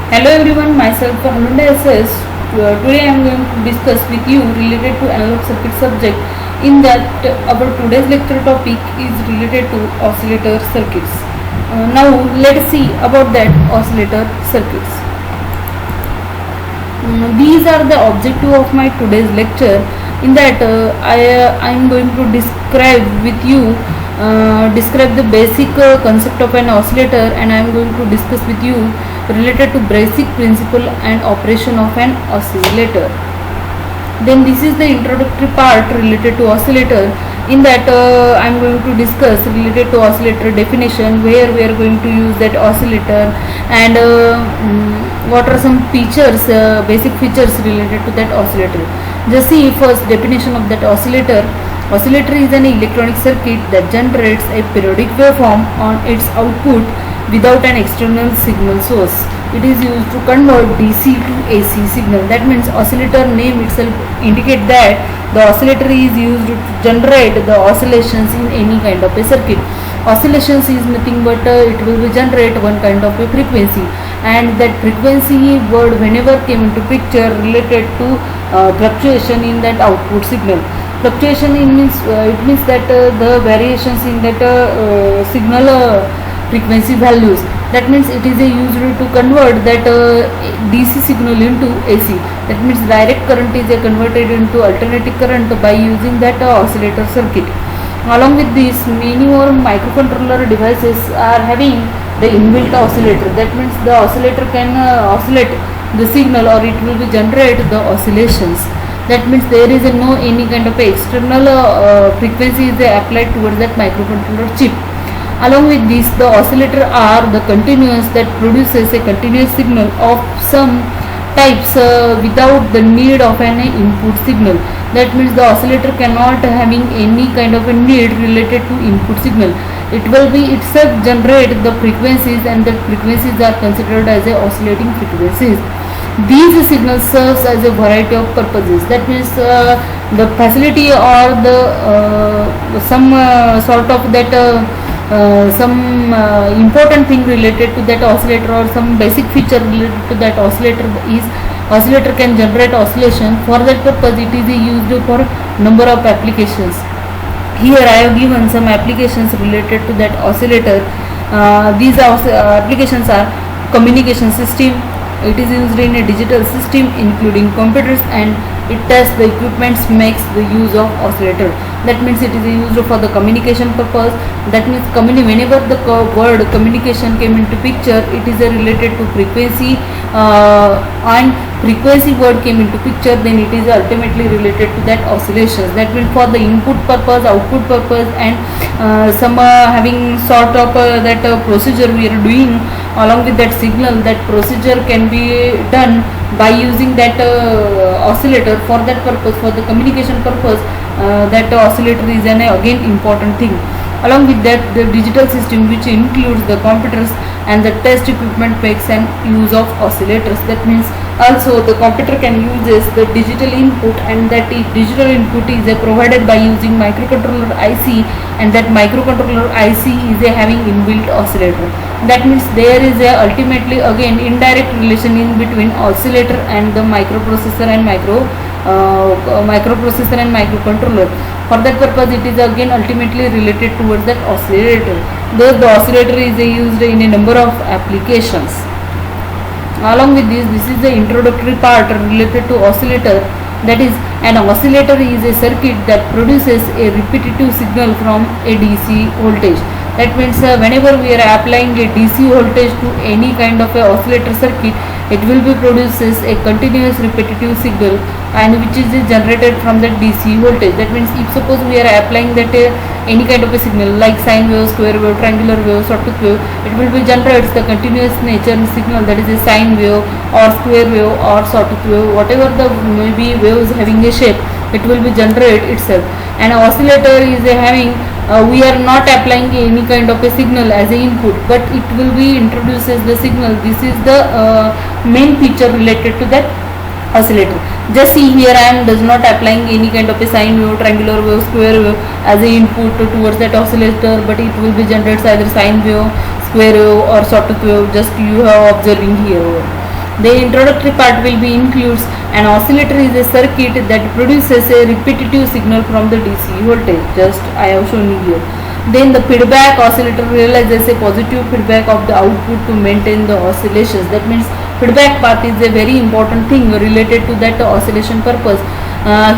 Hello everyone, myself Ananda SS. Today I am going to discuss with you related to analog circuit subject. In that, our today's lecture topic is related to oscillator circuits. Now let's see about that oscillator circuits. These are the objective of my today's lecture. In that, I am going to describe the basic concept of an oscillator, and I am going to discuss with you related to basic principle and operation of an oscillator. Then this is the introductory part related to oscillator. In that, I am going to discuss related to oscillator definition, where we are going to use that oscillator, and what are some features, basic features related to that oscillator. Just see first definition of that oscillator. Oscillator is an electronic circuit that generates a periodic waveform on its output without an external signal source. It is used to convert DC to AC signal. That means oscillator name itself indicate that the oscillator is used to generate the oscillations in any kind of a circuit. Oscillations is nothing but it will be generate one kind of a frequency, and that frequency word whenever came into picture related to fluctuation in that output signal. Fluctuation means that the variations in that signal frequency values. That means it is used to convert that DC signal into AC. That means direct current is converted into alternating current by using that oscillator circuit. Along with this, many more microcontroller devices are having the inbuilt oscillator. That means the oscillator can oscillate the signal, or it will be generate the oscillations. That means there is no any kind of external frequency is applied towards that microcontroller chip. Along with this, the oscillator are the continuous that produces a continuous signal of some types without the need of an input signal. That means the oscillator cannot having any kind of a need related to input signal. It will be itself generate the frequencies, and the frequencies are considered as a oscillating frequencies. These signals serves as a variety of purposes. That means the facility or the some sort of that some important thing related to that oscillator, or some basic feature related to that oscillator is oscillator can generate oscillation. For that purpose, it is used for number of applications. Here I have given some applications related to that oscillator. These applications are communication system. It is used in a digital system including computers, and it tests the equipments, makes the use of oscillator. That means it is used for the communication purpose. That means whenever the word communication came into picture, it is related to frequency, and frequency word came into picture, then it is ultimately related to that oscillations. That means for the input purpose, output purpose, and some having sort of that procedure we are doing along with that signal. That procedure can be done by using that oscillator. For that purpose, for the communication purpose, that oscillator is an again important thing. Along with that, the digital system, which includes the computers and the test equipment, makes an use of oscillators. That means also the computer can use the digital input, and that digital input is provided by using microcontroller IC, and that microcontroller IC is having inbuilt oscillator. That means there is ultimately again indirect relation in between oscillator and the microprocessor and microcontroller. For that purpose, it is again ultimately related towards that oscillator. Though the oscillator is used in a number of applications. Along with this is the introductory part related to oscillator. That is, an oscillator is a circuit that produces a repetitive signal from a DC voltage. That means whenever we are applying a DC voltage to any kind of a oscillator circuit, it will be produces a continuous repetitive signal, and which is generated from the DC voltage. That means if suppose we are applying that any kind of a signal like sine wave, square wave, triangular wave, sawtooth wave, it will be generates the continuous nature signal, that is a sine wave or square wave or sawtooth wave, whatever the maybe waves having a shape, it will be generate itself. And oscillator is having we are not applying any kind of a signal as a input, but it will be introduces the signal. This is the main feature related to that oscillator. Just see here, I am does not applying any kind of a sine wave, triangular wave, square wave as a input towards that oscillator, but it will be generates either sine wave, square wave or sawtooth wave. Just you are observing here. The introductory part will be includes an oscillator is a circuit that produces a repetitive signal from the DC voltage. Just I have shown you here. Then the feedback oscillator realizes a positive feedback of the output to maintain the oscillations. That means feedback path is a very important thing related to that oscillation purpose.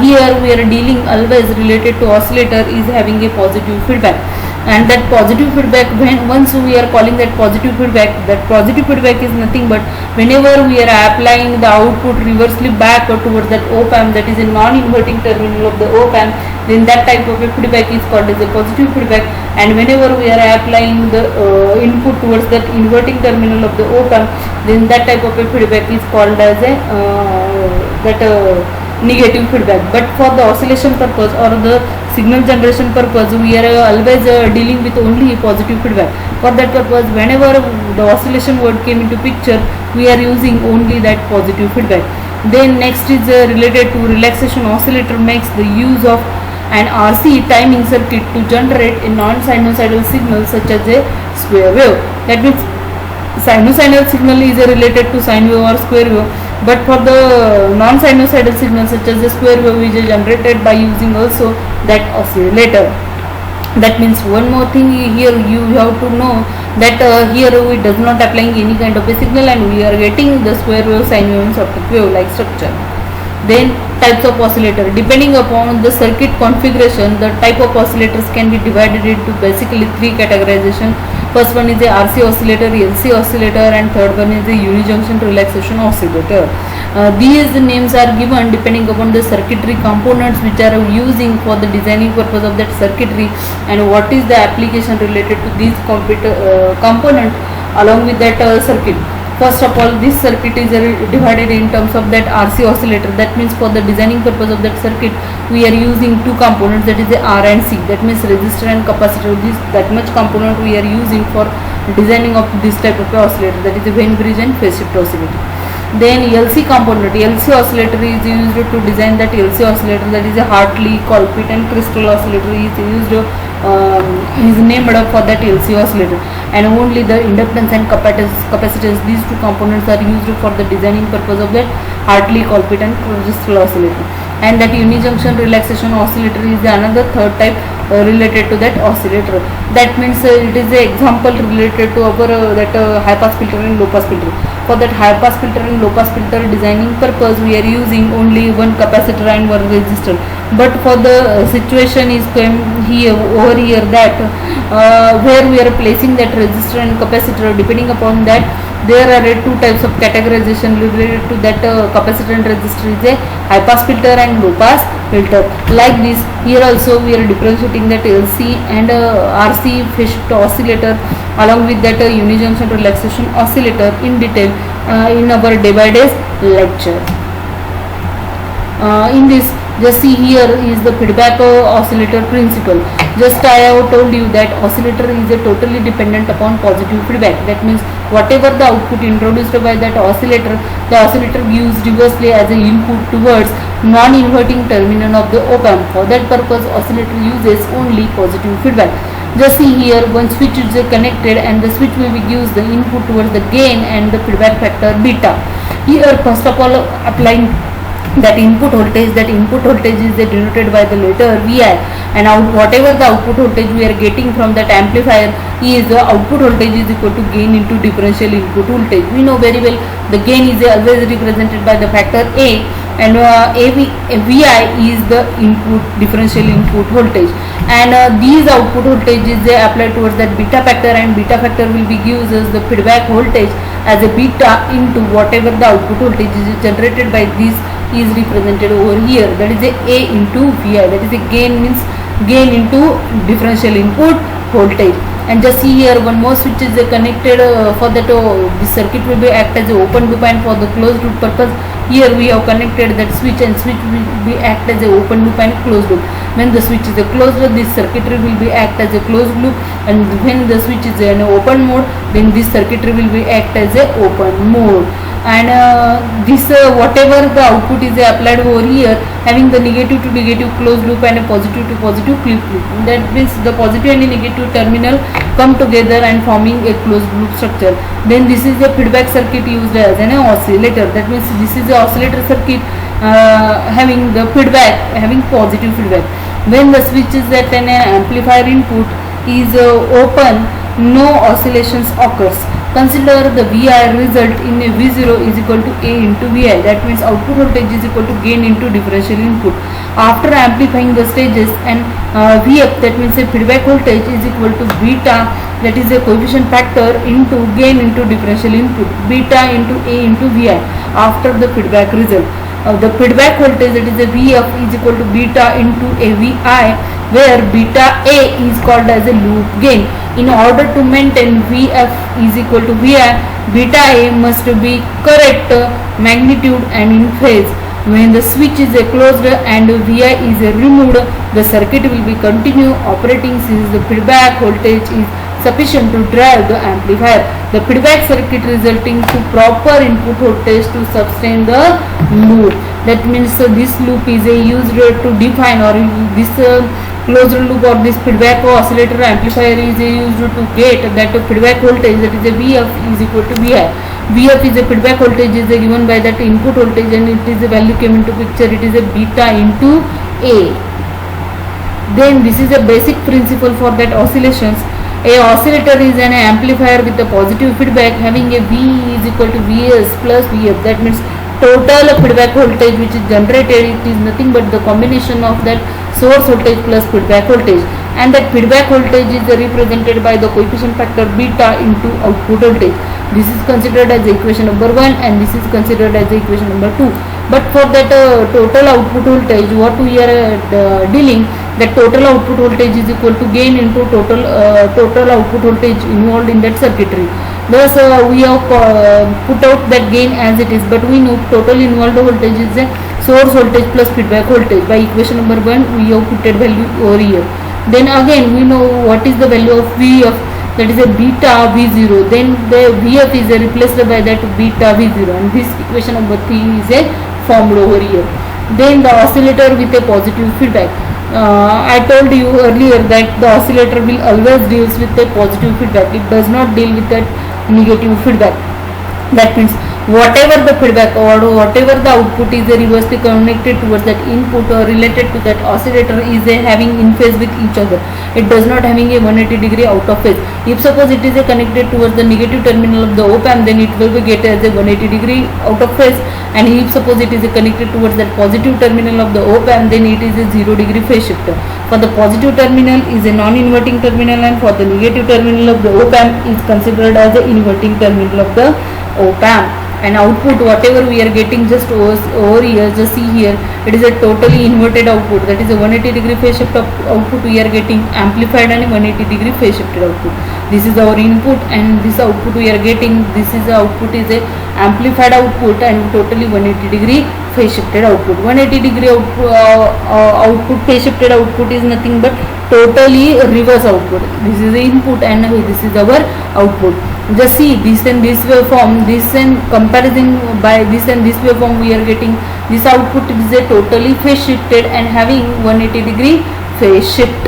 Here we are dealing always related to oscillator is having a positive feedback, and that positive feedback, when once we are calling that positive feedback is nothing but whenever we are applying the output reversely back towards that op amp, that is a non-inverting terminal of the op amp, then that type of a feedback is called as a positive feedback. And whenever we are applying the input towards that inverting terminal of the op amp, then that type of a feedback is called as a negative feedback. But for the oscillation purpose or the signal generation purpose, we are always dealing with only positive feedback. For that purpose, whenever the oscillation word came into picture, we are using only that positive feedback. Then next is related to relaxation oscillator makes the use of an RC timing circuit to generate a non-sinusoidal signal such as a square wave. That means sinusoidal signal is related to sine wave or square wave, but for the non-sinusoidal signal such as the square wave is generated by using also that oscillator. That means one more thing here you have to know that here we does not applying any kind of a signal, and we are getting the square wave, sine wave and Schottky wave like structure. Then types of oscillator, depending upon the circuit configuration, the type of oscillators can be divided into basically three categorization. First one is the RC oscillator, LC oscillator, and third one is the unijunction relaxation oscillator. These names are given depending upon the circuitry components which are using for the designing purpose of that circuitry, and what is the application related to these component along with that circuit. First of all, this circuit is divided in terms of that RC oscillator. That means for the designing purpose of that circuit, we are using two components, that is the R and C. That means resistor and capacitor. That much component we are using for designing of this type of oscillator, that is the Wien bridge and phase shift oscillator. Then LC component, LC oscillator is used to design that LC oscillator, that is a Hartley, Colpitt and Crystal oscillator is used is named up for that LC oscillator, and only the inductance and capacitance, these two components are used for the designing purpose of that Hartley, Colpitt and Crystal oscillator. And that unijunction relaxation oscillator is another third type related to that oscillator. That means it is an example related to our high pass filter and low pass filter. For that high pass filter and low pass filter designing purpose, we are using only one capacitor and one resistor. But for the situation is over here that where we are placing that resistor and capacitor, depending upon that there are two types of categorization related to that capacitor and resistor is a high pass filter and low pass filter. Like this, here also we are differentiating that LC and RC phase shift oscillator along with that unijunction relaxation oscillator in detail in our day by day lecture. In this, just see here is the feedback oscillator principle. Just I have told you that oscillator is a totally dependent upon positive feedback. That means whatever the output introduced by that oscillator, the oscillator gives reversely as an input towards non-inverting terminal of the op amp. For that purpose, oscillator uses only positive feedback. Just see here, one switch is connected and the switch will be gives the input towards the gain and the feedback factor beta. Here first of all applying that input voltage is denoted by the letter Vi, and whatever the output voltage we are getting from that amplifier is the output voltage is equal to gain into differential input voltage. We know very well the gain is always represented by the factor A, and Vi is the input differential input voltage, and these output voltage is applied towards that beta factor, and beta factor will be gives us the feedback voltage as a beta into whatever the output voltage is generated by this is represented over here, that is a into Vi, that is a gain means gain into differential input voltage. And just see here one more switch is connected for that this circuit will be act as a open loop, and for the closed loop purpose here we have connected that switch, and switch will be act as a open loop and closed loop. When the switch is a closed loop, this circuitry will be act as a closed loop, and when the switch is in open mode, then this circuitry will be act as a open mode. and this whatever the output is applied over here, having the negative to negative closed loop and a positive to positive clip loop. That means the positive and the negative terminal come together and forming a closed loop structure. Then this is a feedback circuit used as an oscillator. That means this is a oscillator circuit having the feedback, having positive feedback. When the switch is at an amplifier input is open, no oscillations occurs. Consider the VI result in a V0 is equal to A into VI. That means output voltage is equal to gain into differential input. After amplifying the stages, and VF, that means a feedback voltage, is equal to beta, that is a coefficient factor, into gain into differential input, beta into A into VI after the feedback result. The feedback voltage, that is a VF, is equal to beta into a VI, where beta A is called as a loop gain. In order to maintain VF is equal to VI, beta A must be correct magnitude and in phase. When the switch is closed and VI is removed, the circuit will be continue operating since the feedback voltage is sufficient to drive the amplifier. The feedback circuit resulting to proper input voltage to sustain the loop. That means this loop is used to define, or this closed loop or this feedback oscillator amplifier is used to get that feedback voltage, that is a VF, is equal to VI. VF is a feedback voltage is given by that input voltage, and it is a value came into picture, it is a beta into A. Then this is a basic principle for that oscillations. A oscillator is an amplifier with a positive feedback having a V is equal to Vs plus Vf. That means total feedback voltage which is generated, it is nothing but the combination of that source voltage plus feedback voltage, and that feedback voltage is represented by the coefficient factor beta into output voltage. This is considered as equation number 1, and this is considered as equation number 2. But for that total output voltage, what we are dealing, that total output voltage is equal to gain into total output voltage involved in that circuitry. Thus we have put out that gain as it is, but we know total involved voltage is a source voltage plus feedback voltage. By equation number 1 we have put that value over here. Then again we know what is the value of Vf, that is a beta V0. Then the Vf is replaced by that beta V0, and this equation number 3 is formed over here. Then the oscillator with a positive feedback. I told you earlier that the oscillator will always deals with a positive feedback. It does not deal with that negative feedback. That means whatever the feedback or whatever the output is reversely connected towards that input or related to that oscillator is having in phase with each other. It does not having a 180 degree out of phase. If suppose it is connected towards the negative terminal of the op amp, then it will be get as a 180 degree out of phase, and if suppose it is connected towards that positive terminal of the op amp, then it is a 0 degree phase shifter. For the positive terminal is a non-inverting terminal, and for the negative terminal of the op amp is considered as a inverting terminal of the op amp. And output whatever we are getting just over here, just see here, it is a totally inverted output, that is a 180 degree phase shift of output we are getting, amplified and 180 degree phase shifted output. This is our input, and this output we are getting, this is the output is a amplified output and totally 180 degree phase shifted output. 180 degree output phase shifted output is nothing but totally reverse output. This is the input and this is our output. Just see this and this waveform, this and comparison by this and this waveform we are getting, this output is a totally phase shifted and having 180 degree phase shift.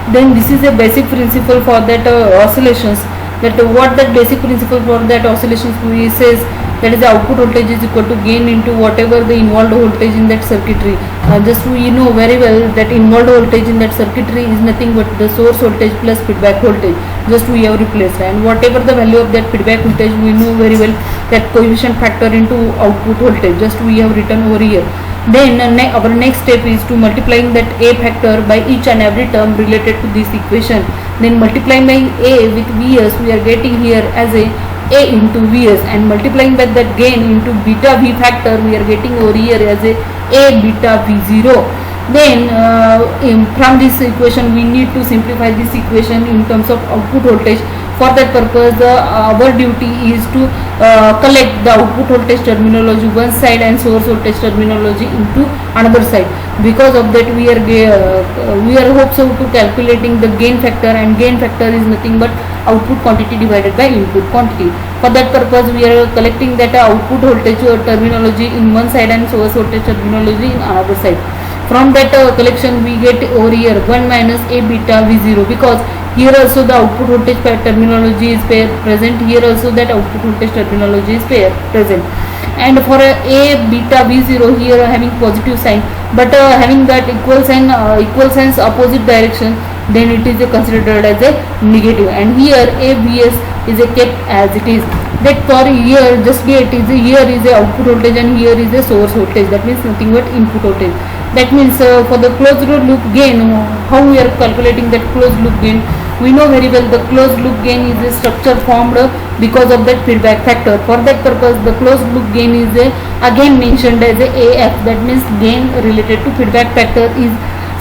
Then this is a basic principle for that oscillations, that what that basic principle for that oscillations we says, that is the output voltage is equal to gain into whatever the involved voltage in that circuitry. Just we know very well that involved voltage in that circuitry is nothing but the source voltage plus feedback voltage. Just we have replaced, and whatever the value of that feedback voltage, we know very well that coefficient factor into output voltage. Just we have written over here. Then our next step is to multiplying that A factor by each and every term related to this equation. Then multiplying by A with Vs, we are getting here as a into Vs, and multiplying by that gain into beta V factor, we are getting over here as a beta V0. Then from this equation we need to simplify this equation in terms of output voltage. For that purpose our duty is to collect the output voltage terminology one side and source voltage terminology into another side. Because of that we are hope so to calculating the gain factor, and gain factor is nothing but output quantity divided by input quantity. For that purpose we are collecting that output voltage terminology in one side and source voltage terminology in another side. From that collection we get over here 1 minus a beta v0, because here also the output voltage terminology is present, here also that output voltage terminology is present. And for a beta v0 here having positive sign, but having that equal signs opposite direction, then it is considered as a negative, and here a vs is kept as it is. That for here just be it is, here is a output voltage and here is a source voltage, that means nothing but input voltage. That means for the closed loop gain, how we are calculating that closed loop gain? We know very well the closed loop gain is a structure formed because of that feedback factor. For that purpose the closed loop gain is again mentioned as a AF, that means gain related to feedback factor is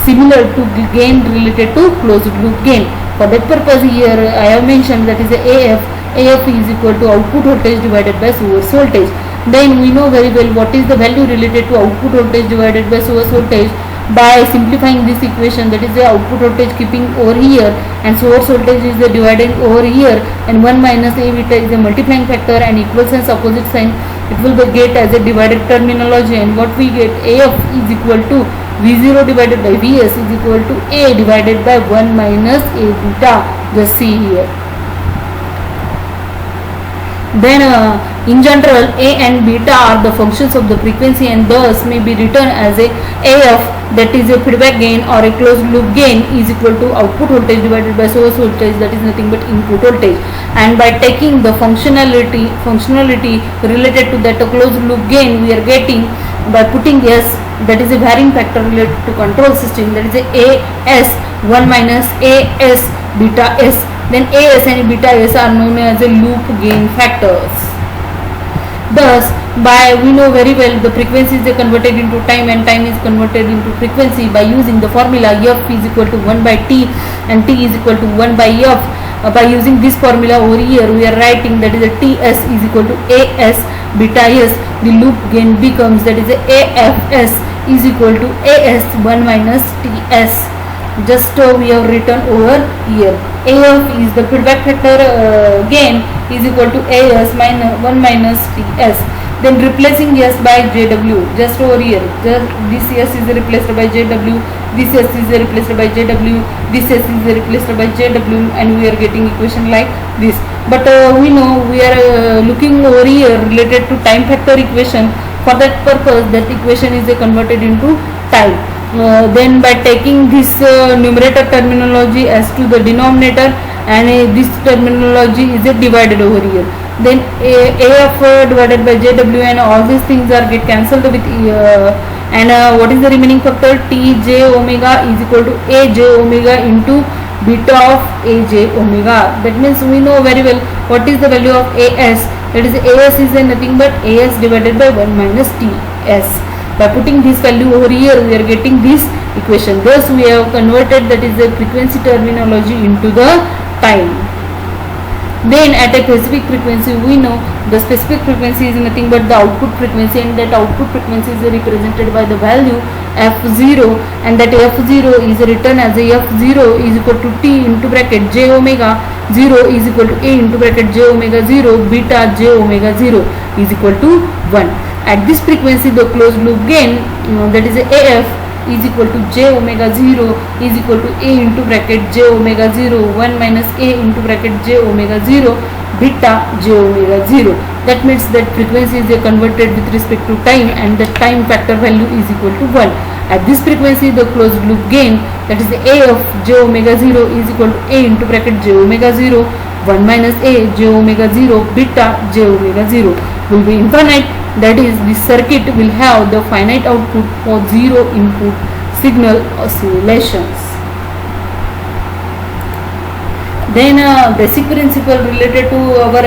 similar to gain related to closed loop gain. For that purpose here I have mentioned that is a AF. AF is equal to output voltage divided by source voltage. Then we know very well what is the value related to output voltage divided by source voltage. By simplifying this equation, that is the output voltage keeping over here and source voltage is the dividing over here, and 1 minus a beta is a multiplying factor and equal signs opposite sign, it will be get as a divided terminology, and what we get, AF is equal to V0 divided by Vs is equal to A divided by 1 minus a beta. Just see here. Then in general a and beta are the functions of the frequency and thus may be written as a AF, that is a feedback gain, or a closed loop gain is equal to output voltage divided by source voltage, that is nothing but input voltage. And by taking the functionality related to that closed loop gain, we are getting by putting S, that is a varying factor related to control system, that is a AS 1 minus AS beta S. Then AS and beta S are known as a loop gain factors. Thus, we know very well the frequency is converted into time and time is converted into frequency by using the formula F is equal to 1 by T and T is equal to 1 by F. By using this formula over here, we are writing that is a TS is equal to AS beta S. The loop gain becomes that is a AFS is equal to AS 1 minus TS. Just we have written over here. AF is the feedback factor gain is equal to AS minus 1 minus TS. Then replacing S by JW, just over here, this S is replaced by JW, this S is replaced by JW, this S is replaced by JW, and we are getting equation like this. But we know we are looking over here related to time factor equation. For that purpose that equation is converted into time. Then by taking this numerator terminology as to the denominator, and this terminology is divided over here, then AF divided by JW and all these things are get cancelled with and what is the remaining factor? Tj omega is equal to Aj omega into beta of Aj omega. That means we know very well what is the value of AS, that is AS is nothing but AS divided by 1 minus TS. By putting this value over here, we are getting this equation. Thus we have converted that is the frequency terminology into the time. Then at a specific frequency, we know the specific frequency is nothing but the output frequency, and that output frequency is represented by the value f0, and that f0 is written as a f0 is equal to T into bracket j omega 0 is equal to A into bracket j omega 0 beta j omega 0 is equal to 1. At this frequency the closed loop gain, that is AF is equal to j omega 0 is equal to A into bracket j omega 0 1 minus A into bracket j omega 0 beta j omega 0. That means that frequency is converted with respect to time, and the time factor value is equal to 1. At this frequency the closed loop gain, that is A of j omega 0 is equal to A into bracket j omega 0 1 minus A j omega 0 beta j omega 0 will be infinite. That is, this circuit will have the finite output for zero input signal oscillations. Then basic principle related to our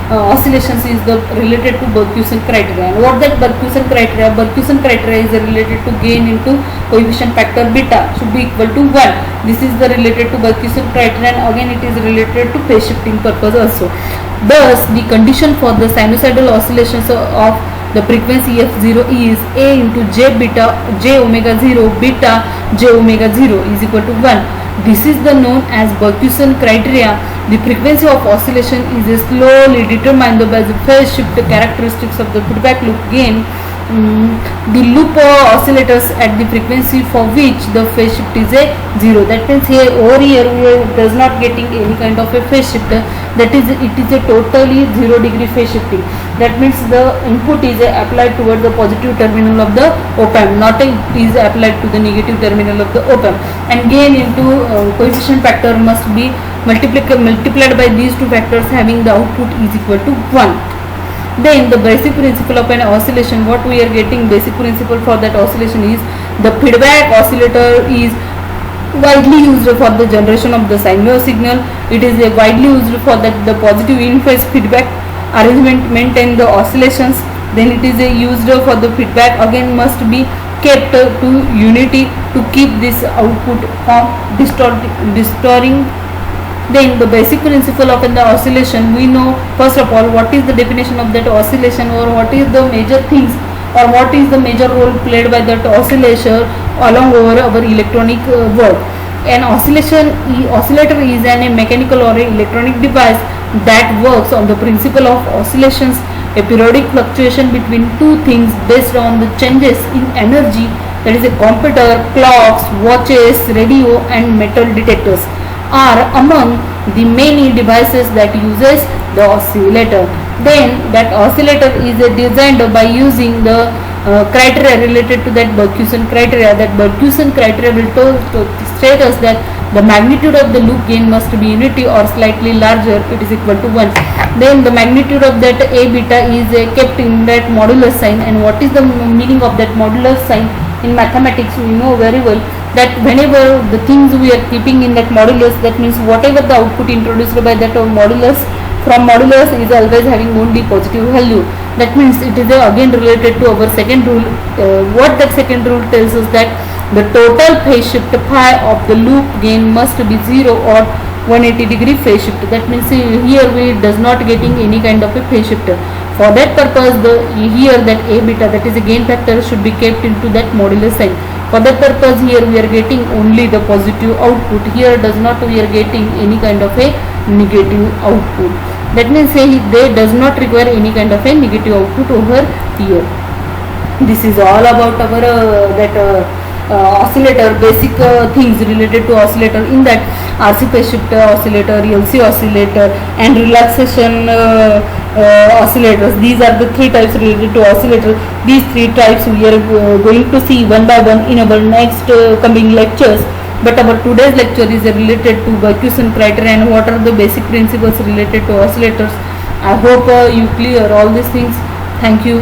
oscillations is the related to Bergson criteria. And what that Bergson criteria? Bergson criteria is related to gain into coefficient factor beta should be equal to 1. This is the related to Bergson criteria, and again it is related to phase shifting purpose also. Thus, the condition for the sinusoidal oscillations of the frequency f0 is A into j omega 0 beta j omega 0 is equal to 1. This is the known as Bergson criteria. The frequency of oscillation is slowly determined by the phase shift characteristics of the feedback loop gain. The loop oscillators at the frequency for which the phase shift is a 0. That means here over here we does not getting any kind of a phase shift. That is, it is a totally 0 degree phase shifting. That means the input is applied toward the positive terminal of the op-amp, not it is applied to the negative terminal of the op-amp. And gain into coefficient factor must be multiplied by these two factors, having the output is equal to 1. Then the basic principle of an oscillation, what we are getting basic principle for that oscillation is the feedback oscillator is widely used for the generation of the sine wave signal. It is widely used for that the positive in phase feedback arrangement maintain the oscillations. Then it is used for the feedback again must be kept to unity to keep this output from distorting. Then the basic principle of the oscillation, we know first of all what is the definition of that oscillation, or what is the major things, or what is the major role played by that oscillator along over our electronic world. An oscillator is a mechanical or an electronic device that works on the principle of oscillations, a periodic fluctuation between two things based on the changes in energy. That is a computer, clocks, watches, radio and metal detectors are among the many devices that uses the oscillator. Then that oscillator is designed by using the criteria related to that Bergson criteria. That Bergson criteria will state us that the magnitude of the loop gain must be unity or slightly larger, it is equal to 1. Then the magnitude of that A beta is kept in that modulus sign. And what is the meaning of that modulus sign? In mathematics we know very well that whenever the things we are keeping in that modulus, that means whatever the output introduced by that modulus, from modulus is always having only positive value. That means it is again related to our second rule. What that second rule tells us that the total phase shift phi of the loop gain must be 0 or 180 degree phase shift. That means here we does not getting any kind of a phase shift. For that purpose, here that A beta, that is a gain factor, should be kept into that modulus sign. For that purpose, here we are getting only the positive output. Here does not we are getting any kind of a negative output. That means they does not require any kind of a negative output over here. This is all about our oscillator, basic things related to oscillator. In that RC phase shift oscillator, LC oscillator and relaxation oscillators. These are the three types related to oscillator. These three types we are going to see one by one in our next coming lectures. But our today's lecture is related to Bergson criteria and what are the basic principles related to oscillators. I hope you clear all these things. Thank you.